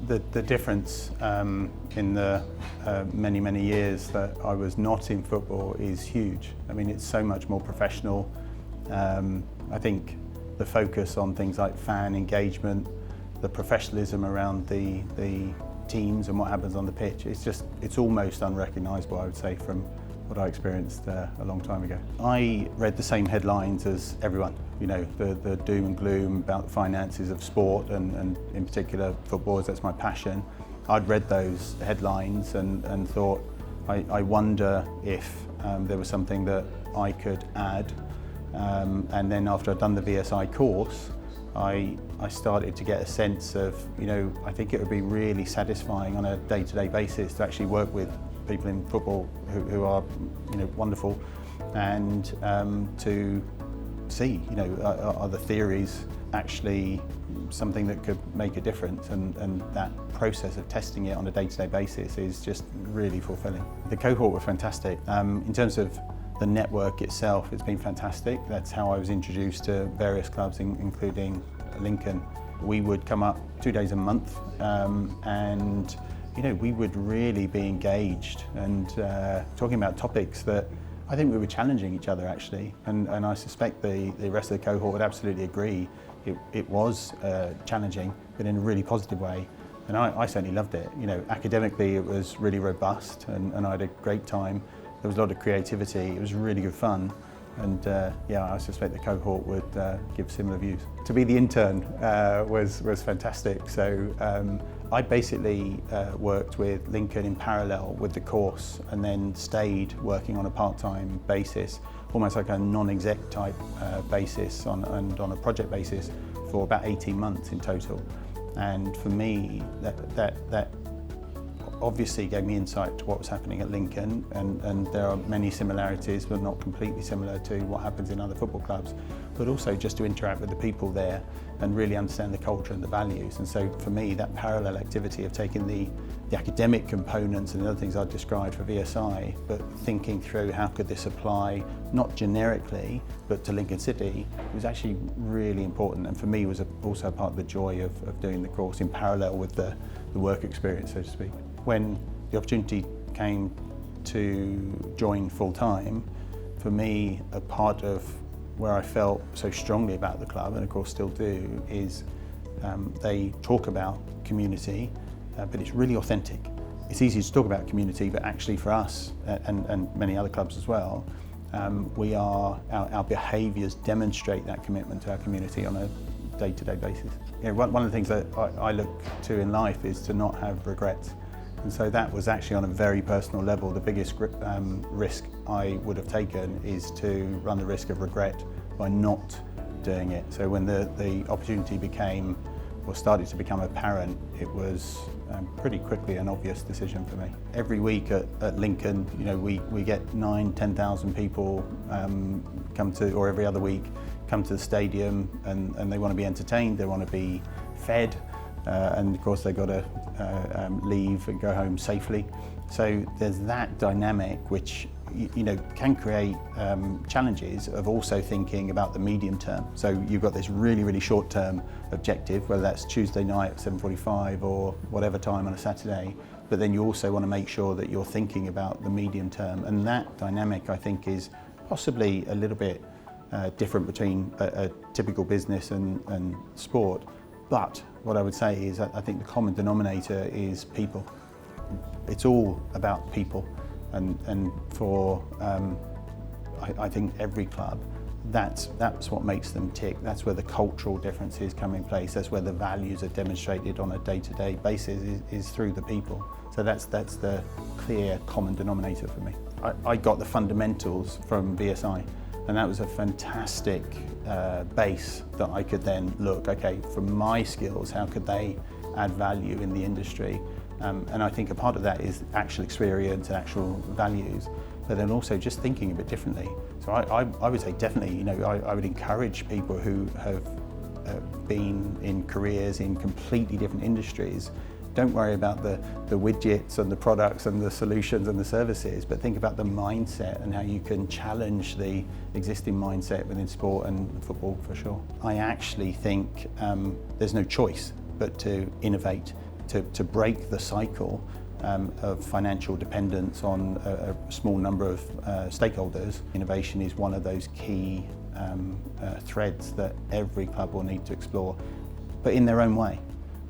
The difference in the many years that I was not in football is huge. I mean, it's so much more professional. I think the focus on things like fan engagement, the professionalism around the teams and what happens on the pitch, it's almost unrecognisable, I would say, from what I experienced a long time ago. I read the same headlines as everyone, you know, the doom and gloom about the finances of sport and in particular football, as that's my passion. I'd read those headlines and thought, I wonder if there was something that I could add. And then after I'd done the VSI course, I started to get a sense of, you know, I think it would be really satisfying on a day-to-day basis to actually work with people in football who are, you know, wonderful, and to see, you know, are the theories actually something that could make a difference, and that process of testing it on a day-to-day basis is just really fulfilling. The cohort were fantastic. In terms of the network itself, it's been fantastic. That's how I was introduced to various clubs, including Lincoln. We would come up 2 days a month, and you know, we would really be engaged and talking about topics that I think we were challenging each other actually, and I suspect the rest of the cohort would absolutely agree. It was challenging, but in a really positive way, and I certainly loved it. You know, academically it was really robust, and I had a great time. There was a lot of creativity. It was really good fun, and yeah, I suspect the cohort would give similar views. To be the intern was fantastic. So I basically worked with Lincoln in parallel with the course, and then stayed working on a part-time basis, almost like a non-exec type basis and on a project basis for about 18 months in total. And for me, that obviously gave me insight to what was happening at Lincoln, and there are many similarities, but not completely similar to what happens in other football clubs, but also just to interact with the people there and really understand the culture and the values. And so for me, that parallel activity of taking the academic components and the other things I described for VSI, but thinking through how could this apply, not generically, but to Lincoln City, was actually really important, and for me was also a part of the joy of doing the course in parallel with the work experience, so to speak. When the opportunity came to join full-time, for me, a part of where I felt so strongly about the club, and of course still do, is they talk about community, but it's really authentic. It's easy to talk about community, but actually for us, and many other clubs as well, our behaviours demonstrate that commitment to our community on a day-to-day basis. You know, one of the things that I look to in life is to not have regrets. And so that was actually on a very personal level. The biggest risk I would have taken is to run the risk of regret by not doing it. So when the opportunity became, or started to become apparent, it was pretty quickly an obvious decision for me. Every week at Lincoln, you know, we get 9,000–10,000 people come to, or every other week, come to the stadium, and they want to be entertained, they want to be fed, and of course they've got to leave and go home safely. So there's that dynamic which you know can create challenges of also thinking about the medium term. So you've got this really short term objective, whether that's Tuesday night at 7:45 or whatever time on a Saturday, but then you also want to make sure that you're thinking about the medium term, and that dynamic I think is possibly a little bit different between a typical business and sport. But what I would say is I think the common denominator is people. It's all about people, and for I think every club, that's what makes them tick. That's where the cultural differences come in place. That's where the values are demonstrated on a day-to-day basis is through the people. So that's the clear common denominator for me. I got the fundamentals from VSI, and that was a fantastic base that I could then look, okay, from my skills, how could they add value in the industry? And I think a part of that is actual experience and actual values, but then also just thinking a bit differently. So I would say definitely, you know, I would encourage people who have been in careers in completely different industries. Don't worry about the widgets and the products and the solutions and the services, but think about the mindset and how you can challenge the existing mindset within sport and football for sure. I actually think there's no choice but to innovate to break the cycle of financial dependence on a small number of stakeholders. Innovation is one of those key threads that every club will need to explore, but in their own way.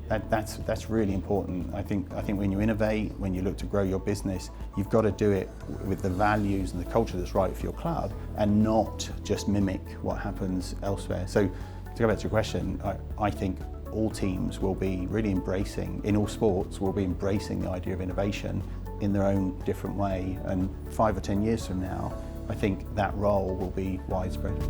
That's really important. I think when you innovate, when you look to grow your business, you've got to do it with the values and the culture that's right for your club, and not just mimic what happens elsewhere. So to go back to your question, I think all teams will be really embracing, in all sports, will be embracing the idea of innovation in their own different way. And 5 or 10 years from now, I think that role will be widespread.